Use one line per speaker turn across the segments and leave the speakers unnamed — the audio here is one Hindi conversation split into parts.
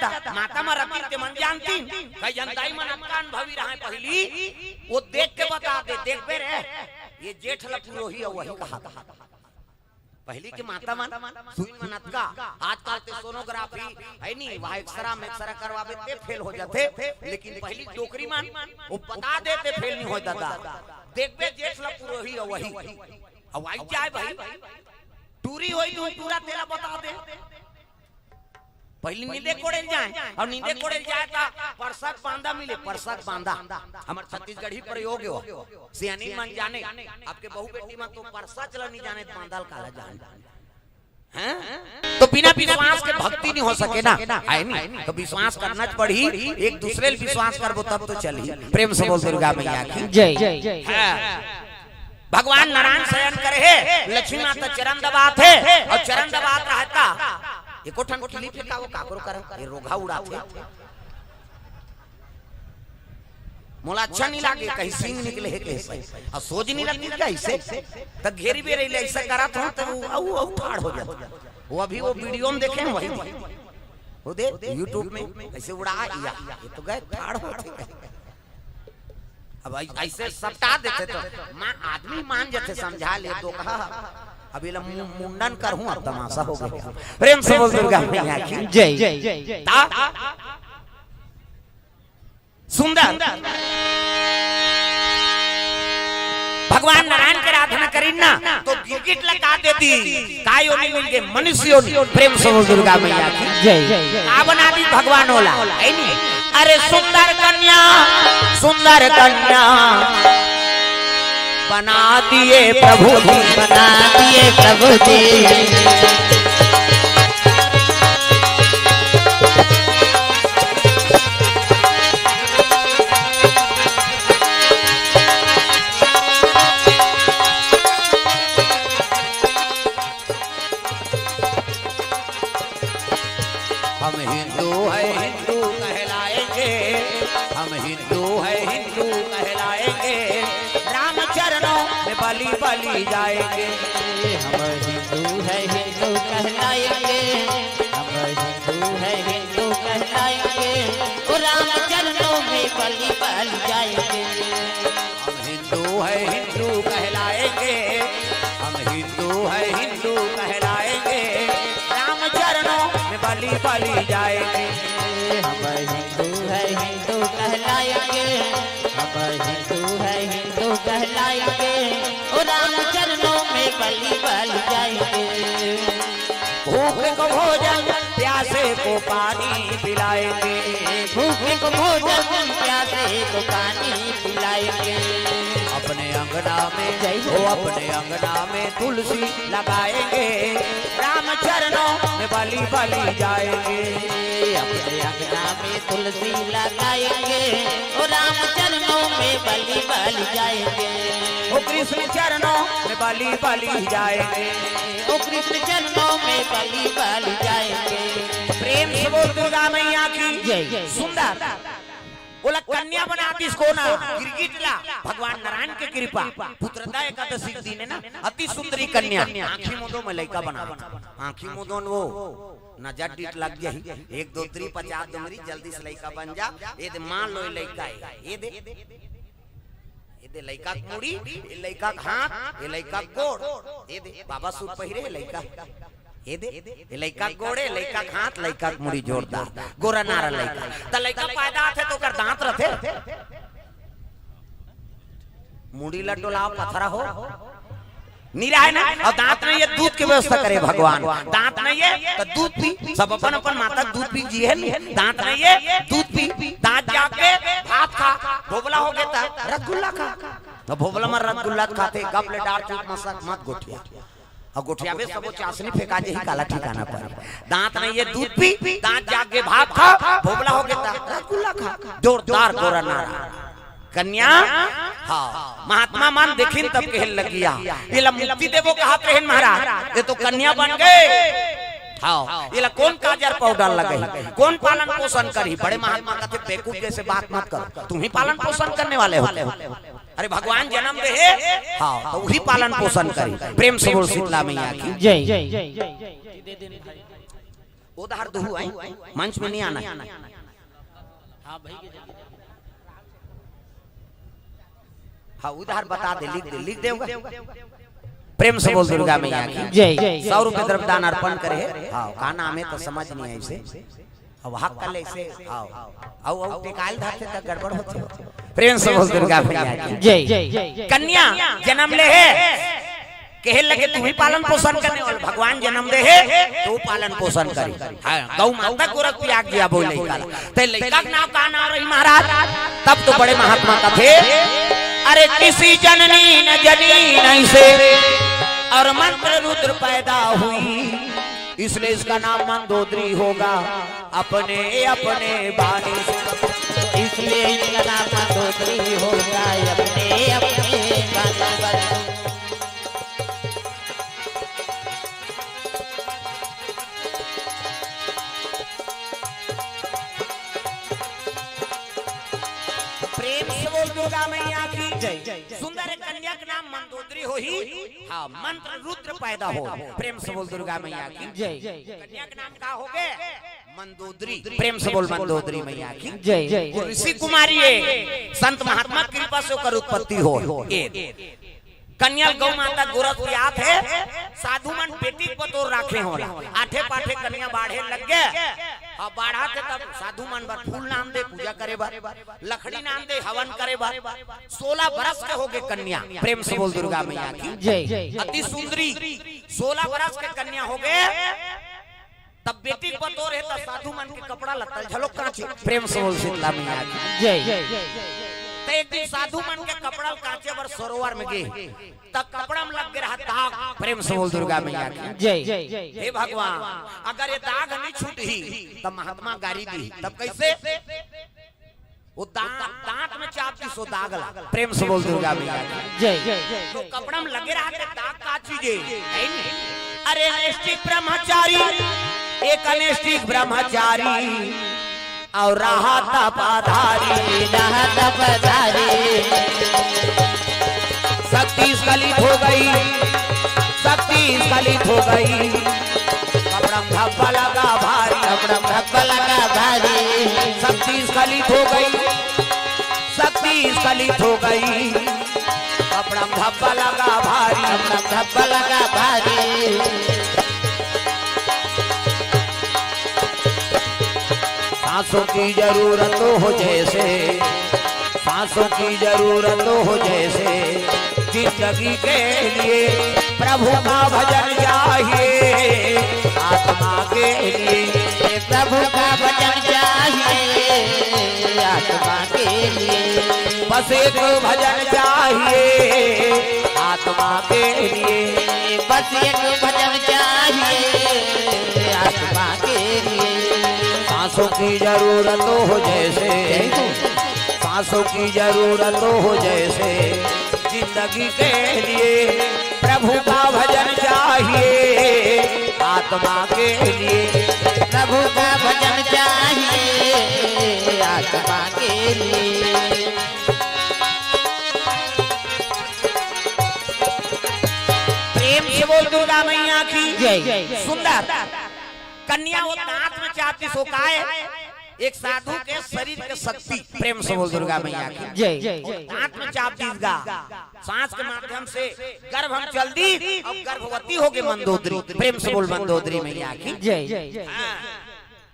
दादा माता में रखी ते मन जानती कई जनताई मन अनकान भवी रहा पहली वो देख के बता दे देख पे रे ये जेठ लपुरोही है वही कहा पहली के माता मन सुई मनत का आजकल ते सोनोग्राफी है नहीं वहां एक्सरा करवावे ते फेल हो जाते लेकिन पहली टोकरी मान वो बता देते फेल नहीं हो दादा देख पे जेठ लपुरोही है वही अब आई जाए भाई टूरी होई तू पूरा तेरा बता दे पहली नींदे कोड़े जाए और नींदे कोड़े जाए ता परसक बांधा मिले परसक बांधा हमार छत्तीसगढ़ी प्रयोग हो सियानी मन जाने आपके बहू बेटी में तो परसा चला नहीं जाने बांधल काला जान हैं तो बिना विश्वास के भक्ति नहीं हो सके ना है नहीं तो विश्वास करना पड़ी एक दूसरे पे विश्वास करबो तब तो चली प्रेम से बोल दुर्गा मैया की जय भगवान नारायण शयन करे है लक्ष्मी माता चरण दबात है और चरण दबात रहता एको ठन किली फेंका वो काकरो कर ये रोगा उड़ाते मोला अच्छा नहीं लागे कहीं सिंग निकले है कैसे और सोच नहीं लगती कैसे तब घेरी बेरे ऐसा करा था तो वो ठाड़ हो जाता वो अभी वो वीडियो में देखे वही वो दे YouTube में कैसे उड़ा या ये तो गए ठाड़ होते अब ऐसे सटा देते तो मां आदमी मान जाते समझा ले तो कहा अभी मुंडन करूं अब तमाशा हो गया प्रेम से बोल दुर्गा मैया की जय सुंदर भगवान नारायण की आराधना करी ना तो गिरगिट लगा देती काय योनि मिल के मनुष्य योनि प्रेम से बोल दुर्गा मैया की जय आ बना दी भगवान वाला है नहीं अरे सुंदर कन्या बना दिए प्रभु जी हम हिंदू है हिंदू कहलाएंगे हम हिंदू है हिंदू कहलाएंगे राम चरणों में बलि बलि जाएंगे हम हिंदू है हिंदू कहलाएंगे हम हिंदू है हिंदू कहलाएंगे राम चरणों में बलि बलि जाएंगे हम हिंदू है हिंदू कहलाएंगे हम हिंदू है हिंदू कहलाएंगे राम चरणों में बलि बलि जाएंगे हम हिंदू है हिंदू कहलाएंगे हम हिंदू है हिंदू कहलाएंगे और राम चरणों में बलि बलि जाएंगे भूखे को भोजन प्यासे को पानी पिलाएंगे भूखे को भोजन प्यासे को पानी पिलाएंगे अपने अंगना में वो अपने अंगना में तुलसी लगाएंगे राम चरणों में बलि बलि जाएंगे अपने अंगना में तुलसी लगाएंगे और राम चरणों में बलि बलि जाएंगे ओ कृष्ण चरणों में बलि बलि जाएंगे ओ कृष्ण चरणों में बलि बलि जाएंगे प्रेम से बोल दुर्गा मैया की जय सुंदर बोला कन्या बनाती इसको ना गिरगिटला भगवान नारायण के कृपा पुत्रदा एकादशी दिन है ना अति सुंदरी कन्या आंखी मुदो में लड़का बना आंखी मुदो वो नजर डीट लग जाही 1 2 3 50 डुमरी जल्दी से लड़का बन जा ये दे मान लो लड़का है ये दे लड़का मुड़ी ये लड़का हाथ ये लड़का गोड़ ये दे बाबा सूट पहिरे लड़का ये दे लड़का गोड़े लड़का हाथ लड़का मुड़ी जोरदार गोरा नारा लड़का त लड़का पैदा थे तो कर दांत रथे मुड़ी लटोला पथरा हो नीरा है ना और दांत नहीं है दूध की व्यवस्था करे भगवान दांत नहीं है तो दूध पी सब अपन अपन माता दूध पी जी है दांत नहीं है दूध पी दांत जाके भात खा भोबला हो गया रसगुल्ला खा तो भोबला में रसगुल्ला खाते गपले डाल चूट मत गोठिया और गोठिया में सबो चासनी फेंका जे ही काला ठिकाना पर दांत नहीं है दूध पी दांत जाके भात खा भोबला हो गया रसगुल्ला खा जोरदार गोरा नारा कन्या हाँ महात्मा मान देखिन तब कहन लगिया ये ला मुक्ति देवो कहा कहन महाराज ये तो कन्या बन गए हाँ ये ला कौन काजर पाउडर लगाई कौन पालन पोषण करी बड़े महात्मा कहते बेवकूफ जैसे बात मत कर तुम ही पालन पोषण करने वाले हो अरे भगवान जन्म दे हाँ तो वही पालन पोषण करी प्रेम से बोल शीतला मैया की जय उधार दहु आई मंच में नहीं आना। हाँ भाई हाँ उधार बता दे, लिख दे प्रेम से बोल दुर्गा मैया की जय। 100 रुपए द्रव्य दान अर्पण करे। हाँ का नाम है तो समझ नहीं है इसे। अब हक कर ले इसे। हाँ औ टिकाल धाते तक गड़बड़ होते। प्रेम से बोल दुर्गा मैया की जय। कन्या जन्म ले है कहे लगे तू ही पालन पोषण करने वाले, भगवान जन्म दे है तू पालन पोषण करी। गौ माता गोरख त्याग दिया बोले ते लड़का नाम का नाम रही महाराज। तब तो बड़े महात्मा का थे। अरे किसी जननी न जनी नहीं से और मंत्र रुद्र पैदा हुई, इसलिए इसका नाम मंदोदरी होगा अपने अपने बानी से। इसलिए इसका नाम मंदोदरी होगा अपने अपने बानी से। दुर्गा मैया की जय। सुंदर कन्या का नाम मंदोदरी हो ही। हाँ मंत्र रुद्र पैदा हो। प्रेम से बोल दुर्गा मैया की जय। कन्या का नाम क्या हो गए? मंदोदरी। प्रेम से बोल मंदोदरी मैया की जय। ऋषि कुमारी है, संत महात्मा कृपा से होकर उत्पत्ति हो। कन्या गौ माता गोरख याद है साधु मन बेटी पतोर राखे होला। आठे पाठे कन्या बाढ़े लग गए। अब बाढ़ा थे तब साधु मन बर फूल नाम दे पूजा करे बार, लकड़ी नाम दे हवन करे बार। 16 बरस के हो गए कन्या। प्रेम से बोल दुर्गा मैया की जय। अति सुंदरी 16 बरस के कन्या हो गए। तब बेटी पतोर है तब साधु मन के कपड़ा लत्ता झलोक कांचे। प्रेम से बोल शीतला मैया की जय। एक दिन साधु मन के कपड़ा कांचे बर सरोवर में गए तब कपड़ा में लग रहा दाग। प्रेम से बोल दुर्गा मैया की जय। हे भगवान अगर ये दाग नहीं छूटी तब महात्मा गारी दी। तब कैसे? वो दांत में चापती सो दाग लगा। प्रेम से बोल दुर्गा मैया की जय। तो कपड़ा में लगे रहा दाग का चीजे। अरे अनिष्टिक ब्रह्मचारी, एक अनिष्टिक ब्रह्मचारी और रहा तपाधारी शक्ति स्खलित हो गई, शक्ति स्खलित हो गई। कपड़ा धब्बा लगा भारी, कपड़ा धब्बा लगा भारी। शक्ति स्खलित हो गई, शक्ति स्खलित हो गई। कपड़ा धब्बा लगा भारी, कपड़ा धब्बा लगा भारी। सांसों की जरूरत हो जैसे, सांसों की जरूरत हो जैसे, जिंदगी के लिए प्रभु का भजन चाहिए। आत्मा के लिए प्रभु का भजन चाहिए। आत्मा के लिए बस एक भजन चाहिए। आत्मा के लिए बस एक भजन चाहिए। आत्मा के लिए सांसों की जरूरत हो जैसे, सांसों की जरूरत हो जैसे, जिंदगी के लिए प्रभु का भजन चाहिए। आत्मा के लिए प्रभु का भजन चाहिए। आत्मा के लिए प्रेम से बोल दुर्गा मैया की जय। सुंदर कन्या वो दांत में चाहती सोकाए एक साधु के शरीर के शक्ति। प्रेम से बोल दुर्गा मैया की जय। दांत में चाहती सांस के माध्यम से गर्भ हम चल दी अब गर्भवती हो गई मंदोदरी। प्रेम से बोल मंदोदरी मैया की जय।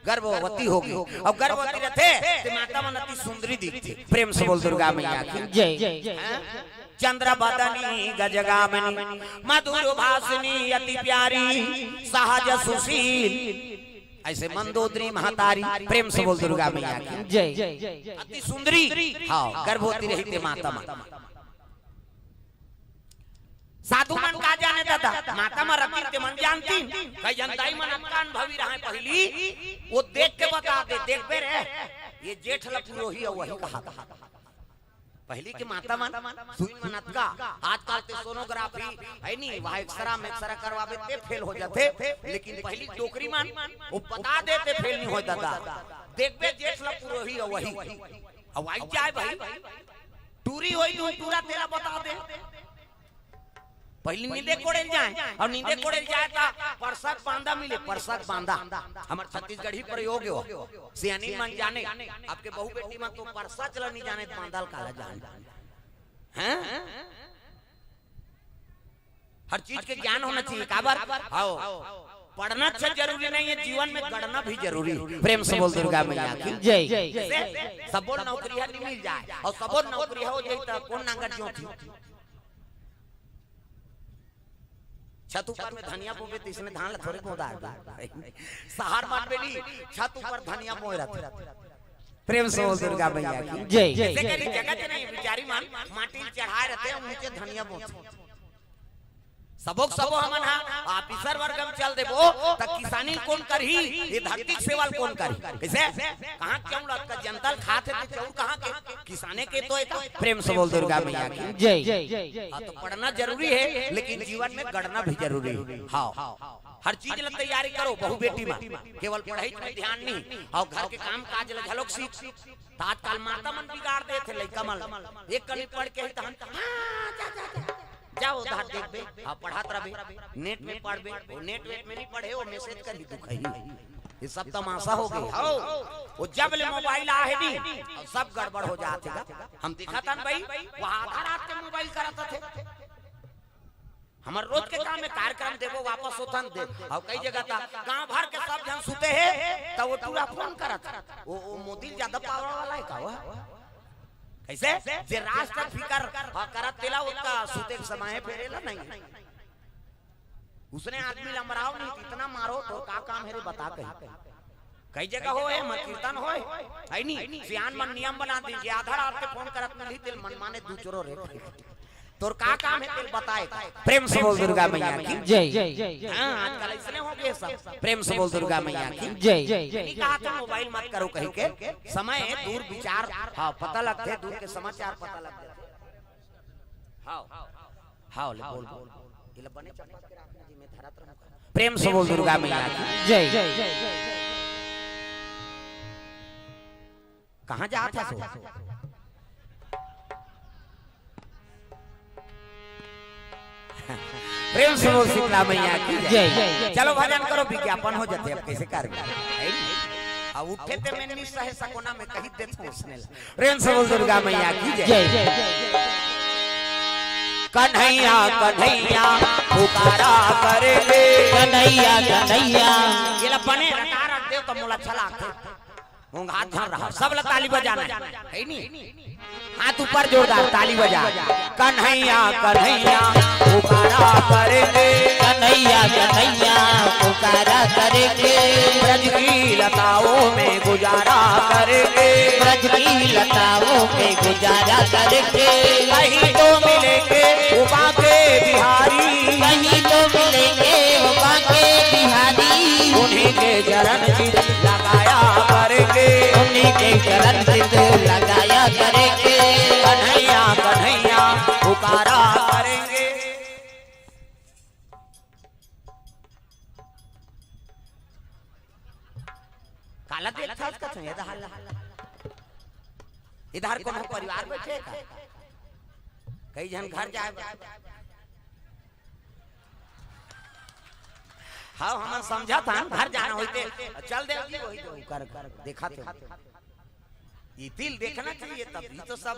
गर्भवती हो गई अब गर्भवती रहते तो माता मन अति सुंदरी दिखती। प्रेम से बोल दुर्गा मैया की जय। चंद्र बदनी गजगामिनी मधुर भाषिनी अति प्यारी सहज सुशील ऐसे मंदोदरी महातारी। प्रेम से बोल दुर्गा मैया की जय। अति सुंदरी हाँ गर्भवती रही थे माता माता। साधु मन का जाने दादा माता में रखी ते मन जानती कई जनताई मन अनकान भवी रहे। पहली वो देख के बता दे देख पे रे ये जेठ लपुरोही वही कहा पहली की माता मन सुई मनत का आजकल ते सोनोग्राफी है नी वहां एक्सरा में एक्सरा करवावे ते फेल हो जाते। लेकिन पहली डोकरी मन वो बता देते फेल नहीं हो दादा। देख बे जेठ लपुरोही वही हवाई जाए भाई टूरी होई तू पूरा तेरा बता दे। पहली नींदे कोड़े जाए और नींदे कोड़े जाए ता परसक बांधा मिले, परसक बांधा हमारे छत्तीसगढ़ी प्रयोग हो सियानी मन जाने आपके बहू बेटी में तो परसा चला नहीं जाने बांधल काला जाने हैं। हर चीज के ज्ञान होना चाहिए काबर आओ पढ़ना अच्छा जरूरी नहीं है, जीवन में गढ़ना भी जरूरी है। प्रेम से बोल दुर्गा मैया की जय। सबो नौकरी नहीं मिल जाए और सबो नौकरी हो जाए तो कौन नागर जो थी छत ऊपर में धनिया बोबे तो इसने धान थोड़े पौधा सहार मान बेली छत ऊपर धनिया बोए रहते। प्रेम से बोल दुर्गा मैया की जय। जगह नहीं बिचारी मान माटी चढ़ाए रहते हैं नीचे धनिया बोते सबोक सबो हमन हा ऑफिसर वर्ग में चल देबो त किसानी कौन करही ये धरती सेवा कौन करी कैसे कहां क्यों लगता जनता खाते थे चौर कहां के किसाने के तो प्रेम से बोल दुर्गा मैया की जय। तो पढ़ना जरूरी है लेकिन जीवन में गढ़ना भी जरूरी है। हां हर चीज ला तैयारी करो बहु बेटी में केवल पढ़ाई पे ध्यान नहीं और घर के काम काज ला झलक सीख तात्काल माता मन बिगाड़ दे थे लइका मन एक कनी पढ़ के तहन जाओ उधार देख बे आप पढ़ात रहे नेट में पढ़बे वो नेट में नहीं पढ़े वो मैसेज कर ही दुखई ये सब तमाशा हो गया वो जब ले मोबाइल आ है नी सब गड़बड़ हो जाते हम दिखाता भाई वहां आधा रात के मोबाइल कराता थे हमारे रोज के काम में कार्यक्रम देखो वापस होतन दे और कई जगह था गांव भर के सब जन सुते हैं तो वो पूरा फोन करता वो मोदी ज्यादा पावर वाला है का कैसे जे राष्ट्र फिकर करत तेला उसका सुते के समय फेरेला नहीं उसने आदमी लंबराव नहीं इतना मारो तो का काम है रे बता कई जगह हो है मत कीर्तन हो है नहीं सियान मन नियम बना दीजिए आधा रात के फोन करत नहीं तेल मन माने दूचरो रे तोर का काम है तेल बताए। प्रेम से बोल दुर्गा मैया की जय। हां आजकल इसने हो गए सब प्रेम से बोल दुर्गा मैया की जय। नहीं कहा तो मोबाइल मत करो कहीं के समय दूर विचार हां पता लगते दूर के समाचार पता लग जाते हां हां बोल ये बने चप्पा के रखना जी मैं धरत रहूं। प्रेम से बोल दुर्गा मैया की जय। कहां जाता सो प्रेम से बोल शीतला मैया की जय। चलो भजन करो विज्ञापन हो जाते अब कैसे कर अब उठे थे मैंने नहीं सहे सकोना में कही देता उसने प्रेम से बोल दुर्गा मैया की जय। कन्हैया कन्हैया पुकारा करेले कन्हैया कन्हैया ये ला बने रटा रख दे तो मोला चला के हाथ धर रहा सब ला ताली बजाना है नहीं हाथ ऊपर जोरदार ताली बजा कन्हैया कन्हैया पुकारा करेंगे कन्हैया कन्हैया पुकारा करेंगे ब्रज की लताओं में गुजारा करेंगे ब्रज की लताओं में गुजारा करेंगे कहीं तो मिलेंगे उमा के बिहारी कहीं तो मिलेंगे उमा के बिहारी उन्हीं के चरण चित लगाया करेंगे उन्हीं के चरण चित लगाया करेंगे कन्हैया कन्हैया पुकारा करेंगे। काला देखा उसका इधर को परिवार बैठे कई जन घर जाए हाँ हम समझा था घर जाना होते चल दे कर देखा ये दिल देखना चाहिए तभी तो सब।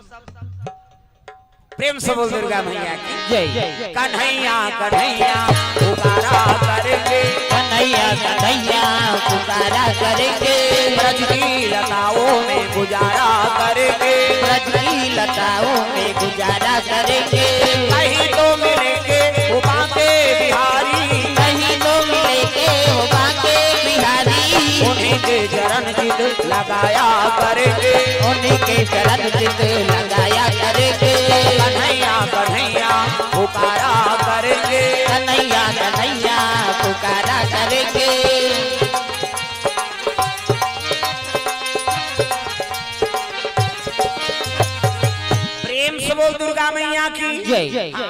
प्रेम से बोल दुर्गा मैया की जय। कन्हैया कन्हैया पुकारा करेंगे कन्हैया कन्हैया पुकारा करेंगे ब्रज की लताओं में गुजारा करेंगे ब्रज की लताओं में गुजारा करेंगे कहीं तो मिलेंगे उमा के बिहारी कहीं तो मिलेंगे उमा के बिहारी उन्हीं के चरण चित लगाया करेंगे उन्हीं के चरण चित लगाया करेंगे कन्हैया कन्हैया पुकारा करेंगे कन्हैया कन्हैया पुकारा करेंगे। प्रेम से बोल दुर्गा मैया की जय।